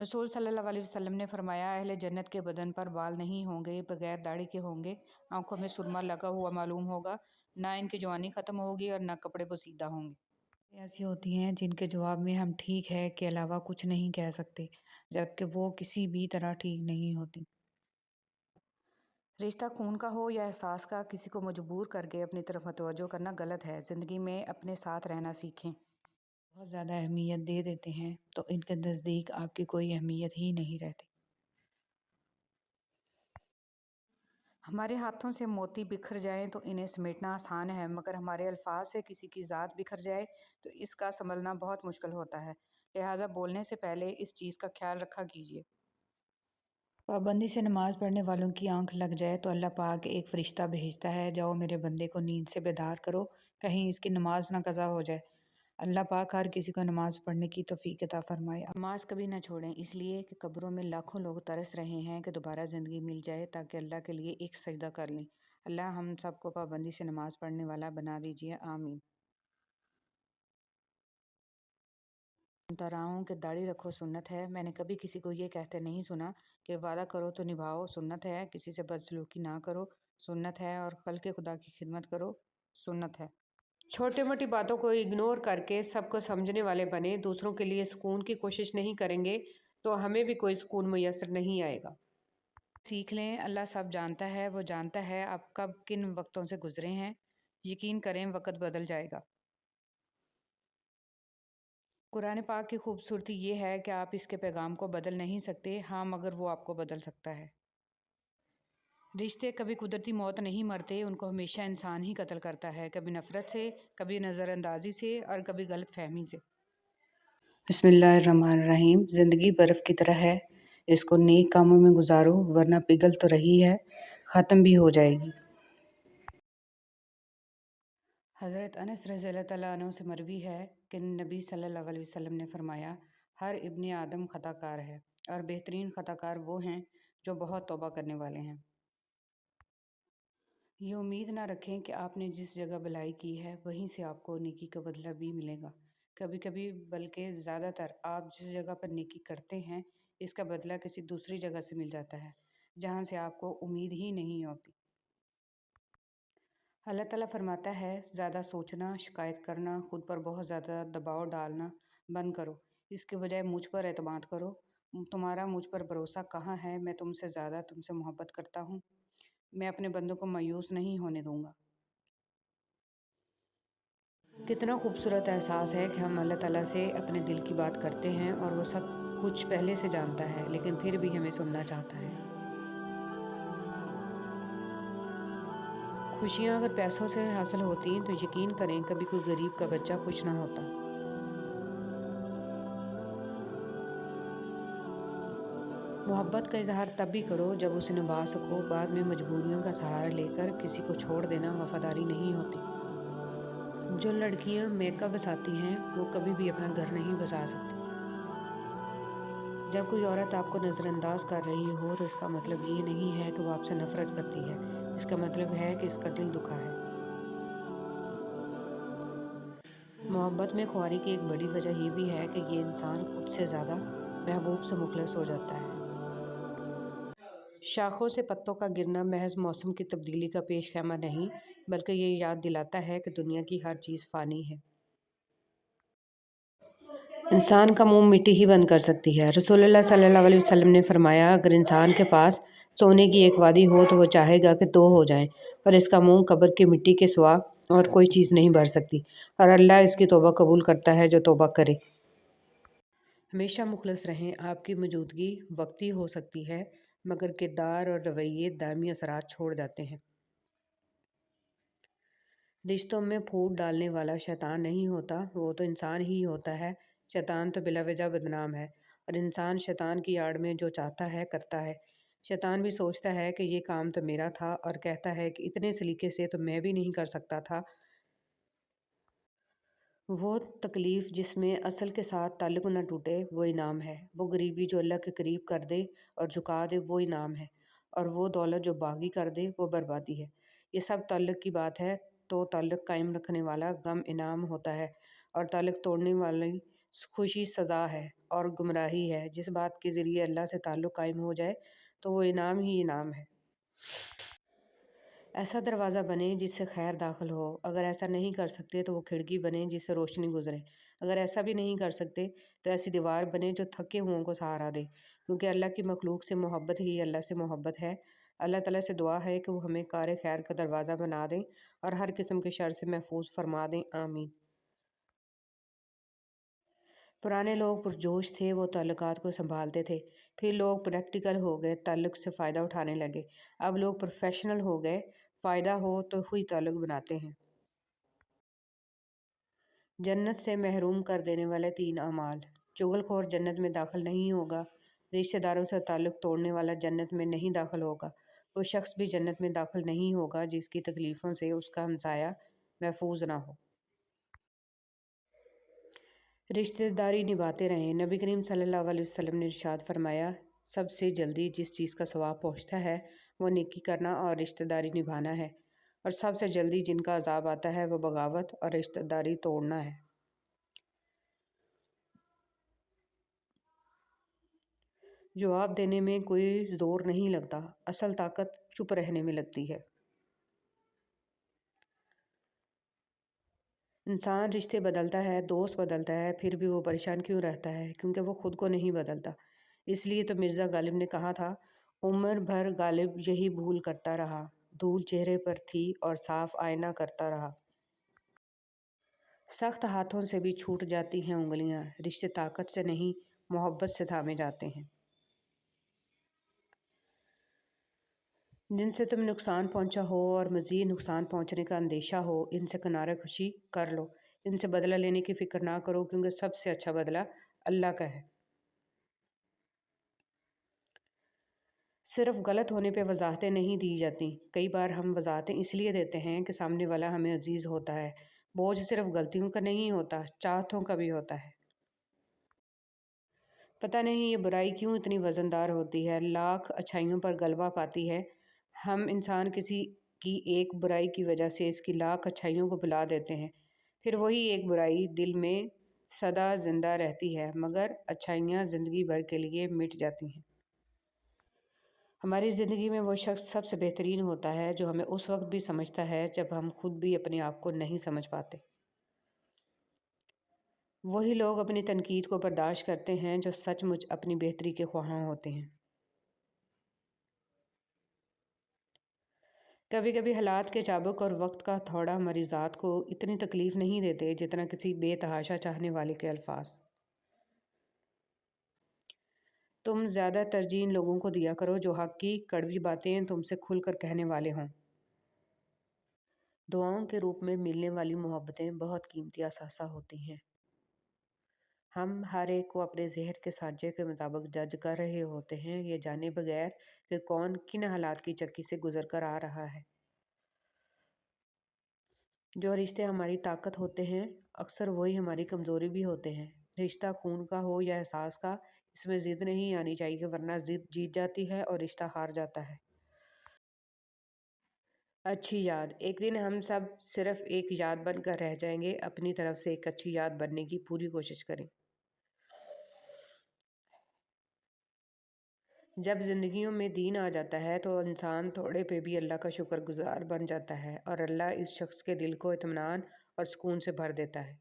रसूल सल्लल्लाहु अलैहि वसल्लम ने फरमाया, अहले जन्नत के बदन पर बाल नहीं होंगे, बगैर दाढ़ी के होंगे, आंखों में सुरमा लगा हुआ मालूम होगा, ना इनकी जवानी ख़त्म होगी और ना कपड़े पोसीदा होंगे। ऐसी होती हैं जिनके जवाब में हम ठीक है के अलावा कुछ नहीं कह सकते, जबकि वो किसी भी तरह ठीक नहीं होती। रिश्ता खून का हो या एहसास का, किसी को मजबूर करके अपनी तरफ मतवज्जो करना गलत है। ज़िंदगी में अपने साथ रहना सीखें। बहुत ज़्यादा अहमियत दे देते हैं तो इनके नज़दीक आपकी कोई अहमियत ही नहीं रहती। हमारे हाथों से मोती बिखर जाएं तो इन्हें समेटना आसान है, मगर हमारे अल्फाज से किसी की ज़ात बिखर जाए तो इसका संभलना बहुत मुश्किल होता है। लिहाजा बोलने से पहले इस चीज़ का ख्याल रखा कीजिए। पाबंदी से नमाज पढ़ने वालों की आंख लग जाए तो अल्लाह पाक एक फ़रिश्ता भेजता है, जाओ मेरे बंदे को नींद से बेदार करो, कहीं इसकी नमाज ना कज़ा हो जाए। अल्लाह पाक हर किसी को नमाज पढ़ने की तौफीक अता फरमाए। नमाज कभी ना छोड़ें, इसलिए कि कब्रों में लाखों लोग तरस रहे हैं कि दोबारा ज़िंदगी मिल जाए ताकि अल्लाह के लिए एक सजदा कर लें। अल्लाह हम सबको पाबंदी से नमाज पढ़ने वाला बना दीजिए, आमीन। सुनता रहा हूँ कि दाढ़ी रखो सुन्नत है। मैंने कभी किसी को ये कहते नहीं सुना कि वादा करो तो निभाओ, सुन्नत है। किसी से बदसलूकी ना करो, सुन्नत है। और खल्क़े खुदा की खिदमत करो, सुन्नत है। छोटी मोटी बातों को इग्नोर करके सबको समझने वाले बने, दूसरों के लिए सुकून की कोशिश नहीं करेंगे तो हमें भी कोई सुकून मुयस्सर नहीं आएगा। सीख लें, अल्लाह सब जानता है, वो जानता है आप कब किन वक्तों से गुजरे हैं। यकीन करें, वक़्त बदल जाएगा। कुरान पाक की खूबसूरती ये है कि आप इसके पैगाम को बदल नहीं सकते, हाँ मगर वो आपको बदल सकता है। रिश्ते कभी कुदरती मौत नहीं मरते, उनको हमेशा इंसान ही कत्ल करता है, कभी नफ़रत से, कभी नज़रअंदाजी से और कभी गलत फहमी से। बिस्मिल्लाहिर्रहमानिर्रहीम। ज़िंदगी बर्फ़ की तरह है, इसको नेक कामों में गुजारो वरना पिघल तो रही है, ख़त्म भी हो जाएगी। हज़रत अनस रज़ियल्लाहु तआला अन्हु से मरवी है कि नबी सल्लल्लाहु अलैहि वसल्लम ने फरमाया, हर इब्ने आदम ख़ताकार है और बेहतरीन ख़ताकार वो हैं जो बहुत तौबा करने वाले हैं। ये उम्मीद ना रखें कि आपने जिस जगह भलाई की है वहीं से आपको नेकी का बदला भी मिलेगा। कभी कभी बल्कि ज़्यादातर आप जिस जगह पर नेकी करते हैं इसका बदला किसी दूसरी जगह से मिल जाता है जहाँ से आपको उम्मीद ही नहीं होती। अल्लाह ताला फरमाता है, ज़्यादा सोचना, शिकायत करना, खुद पर बहुत ज़्यादा दबाव डालना बंद करो। इसके बजाय मुझ पर एतमाद करो। तुम्हारा मुझ पर भरोसा कहाँ है? मैं तुमसे ज़्यादा तुमसे मोहब्बत करता हूँ। मैं अपने बंदों को मायूस नहीं होने दूंगा। कितना खूबसूरत एहसास है कि हम अल्लाह ताला से अपने दिल की बात करते हैं और वो सब कुछ पहले से जानता है, लेकिन फिर भी हमें सुनना चाहता है। खुशियाँ अगर पैसों से हासिल होती तो यकीन करें कभी कोई गरीब का बच्चा खुश ना होता। मोहब्बत का इजहार तब भी करो जब उसे निभा सको, बाद में मजबूरियों का सहारा लेकर किसी को छोड़ देना वफादारी नहीं होती। जो लड़कियां मेकअप बसाती हैं वो कभी भी अपना घर नहीं बसा सकती। जब कोई औरत आपको नज़रअंदाज कर रही हो तो इसका मतलब ये नहीं है कि वो आपसे नफरत करती है, इसका मतलब है कि इसका दिल दुखा है। मोहब्बत में ख्वारी की एक बड़ी वजह ये भी है कि ये इंसान खुद से ज़्यादा महबूब से मुखलस हो जाता है। शाखों से पत्तों का गिरना महज मौसम की तब्दीली का पेश ख़ैमा नहीं, बल्कि ये याद दिलाता है कि दुनिया की हर चीज़ फ़ानी है। इंसान का मुंह मिट्टी ही बंद कर सकती है। रसूलुल्लाह सल्लल्लाहु अलैहि वसल्लम ने फरमाया, अगर इंसान के पास सोने की एक वादी हो तो वो चाहेगा कि दो हो जाएं, पर इसका मुंह कब्र की मिट्टी के सिवा और कोई चीज़ नहीं भर सकती, और अल्लाह इसकी तौबा कबूल करता है जो तौबा करे। हमेशा मुखलस रहें। आपकी मौजूदगी वक्ती हो सकती है, मगर किरदार और रवैये दायमी असरात छोड़ जाते हैं। रिश्तों में फूट डालने वाला शैतान नहीं होता, वो तो इंसान ही होता है। शैतान तो बिलावजह बदनाम है, और इंसान शैतान की आड़ में जो चाहता है करता है। शैतान भी सोचता है कि ये काम तो मेरा था, और कहता है कि इतने सलीके से तो मैं भी नहीं कर सकता था। वो तकलीफ़ जिसमें असल के साथ ताल्लुक़ न टूटे वो इनाम है। वो गरीबी जो अल्लाह के करीब कर दे और झुका दे वो इनाम है। और वो दौलत जो बाग़ी कर दे वो बर्बादी है। ये सब ताल्लुक़ की बात है, तो ताल्लुक़ कायम रखने वाला गम इनाम होता है, और ताल्लुक़ तोड़ने वाली خوشی سزا ہے اور گمراہی ہے۔ جس بات کے ذریعے اللہ سے تعلق قائم ہو جائے تو وہ انعام ہی انعام ہے۔ ایسا دروازہ بنیں جس سے خیر داخل ہو۔ اگر ایسا نہیں کر سکتے تو وہ کھڑکی بنیں جس سے روشنی گزرے۔ اگر ایسا بھی نہیں کر سکتے تو ایسی دیوار بنیں جو تھکے ہوں کو سہارا دے، کیونکہ اللہ کی مخلوق سے محبت ہی اللہ سے محبت ہے۔ اللہ تعالیٰ سے دعا ہے کہ وہ ہمیں کار خیر کا دروازہ بنا دیں اور ہر قسم کے شر سے محفوظ فرما دیں، آمین۔ پرانے لوگ پرجوش تھے، وہ تعلقات کو سنبھالتے تھے۔ پھر لوگ پریکٹیکل ہو گئے، تعلق سے فائدہ اٹھانے لگے۔ اب لوگ پروفیشنل ہو گئے، فائدہ ہو تو ہوئی تعلق بناتے ہیں۔ جنت سے محروم کر دینے والے 3 اعمال۔ چغل خور جنت میں داخل نہیں ہوگا۔ رشتہ داروں سے تعلق توڑنے والا جنت میں نہیں داخل ہوگا۔ وہ شخص بھی جنت میں داخل نہیں ہوگا جس کی تکلیفوں سے اس کا ہمسایہ محفوظ نہ ہو۔ رشتہ داری نبھاتے رہیں۔ نبی کریم صلی اللہ علیہ وسلم نے ارشاد فرمایا، سب سے جلدی جس چیز کا ثواب پہنچتا ہے وہ نیکی کرنا اور رشتہ داری نبھانا ہے، اور سب سے جلدی جن کا عذاب آتا ہے وہ بغاوت اور رشتہ داری توڑنا ہے۔ جواب دینے میں کوئی زور نہیں لگتا، اصل طاقت چپ رہنے میں لگتی ہے۔ انسان رشتے بدلتا ہے، دوست بدلتا ہے، پھر بھی وہ پریشان کیوں رہتا ہے؟ کیونکہ وہ خود کو نہیں بدلتا۔ اس لیے تو مرزا غالب نے کہا تھا، عمر بھر غالب یہی بھول کرتا رہا، دھول چہرے پر تھی اور صاف آئینہ کرتا رہا۔ سخت ہاتھوں سے بھی چھوٹ جاتی ہیں انگلیاں، رشتے طاقت سے نہیں محبت سے تھامے جاتے ہیں۔ جن سے تمہیں نقصان پہنچا ہو اور مزید نقصان پہنچنے کا اندیشہ ہو، ان سے کنارہ کشی کر لو۔ ان سے بدلہ لینے کی فکر نہ کرو، کیونکہ سب سے اچھا بدلہ اللہ کا ہے۔ صرف غلط ہونے پہ وضاحتیں نہیں دی جاتی۔ کئی بار ہم وضاحتیں اس لیے دیتے ہیں کہ سامنے والا ہمیں عزیز ہوتا ہے۔ بوجھ صرف غلطیوں کا نہیں ہوتا، چاہتوں کا بھی ہوتا ہے۔ پتہ نہیں یہ برائی کیوں اتنی وزندار ہوتی ہے، لاکھ اچھائیوں پر غلبہ پاتی ہے۔ ہم انسان کسی کی ایک برائی کی وجہ سے اس کی لاکھ اچھائیوں کو بھلا دیتے ہیں، پھر وہی ایک برائی دل میں سدا زندہ رہتی ہے، مگر اچھائیاں زندگی بھر کے لیے مٹ جاتی ہیں۔ ہماری زندگی میں وہ شخص سب سے بہترین ہوتا ہے جو ہمیں اس وقت بھی سمجھتا ہے جب ہم خود بھی اپنے آپ کو نہیں سمجھ پاتے۔ وہی لوگ اپنی تنقید کو برداشت کرتے ہیں جو سچ مچ اپنی بہتری کے خواہاں ہوتے ہیں۔ کبھی کبھی حالات کے چابک اور وقت کا تھوڑا ہماری ذات کو اتنی تکلیف نہیں دیتے جتنا کسی بے تحاشا چاہنے والے کے الفاظ۔ تم زیادہ ترجیح ان لوگوں کو دیا کرو جو حق کی کڑوی باتیں تم سے کھل کر کہنے والے ہوں۔ دعاؤں کے روپ میں ملنے والی محبتیں بہت قیمتی اثاثہ ہوتی ہیں۔ ہم ہر ایک کو اپنے ذہن کے سانچے کے مطابق جج کر رہے ہوتے ہیں، یہ جانے بغیر کہ کون کن حالات کی چکی سے گزر کر آ رہا ہے۔ جو رشتے ہماری طاقت ہوتے ہیں، اکثر وہی ہماری کمزوری بھی ہوتے ہیں۔ رشتہ خون کا ہو یا احساس کا، اس میں ضد نہیں آنی چاہیے، ورنہ ضد جیت جاتی ہے اور رشتہ ہار جاتا ہے۔ اچھی یاد۔ ایک دن ہم سب صرف ایک یاد بن کر رہ جائیں گے۔ اپنی طرف سے ایک اچھی یاد بننے کی پوری کوشش کریں۔ جب زندگیوں میں دین آ جاتا ہے تو انسان تھوڑے پہ بھی اللہ کا شکر گزار بن جاتا ہے، اور اللہ اس شخص کے دل کو اطمینان اور سکون سے بھر دیتا ہے۔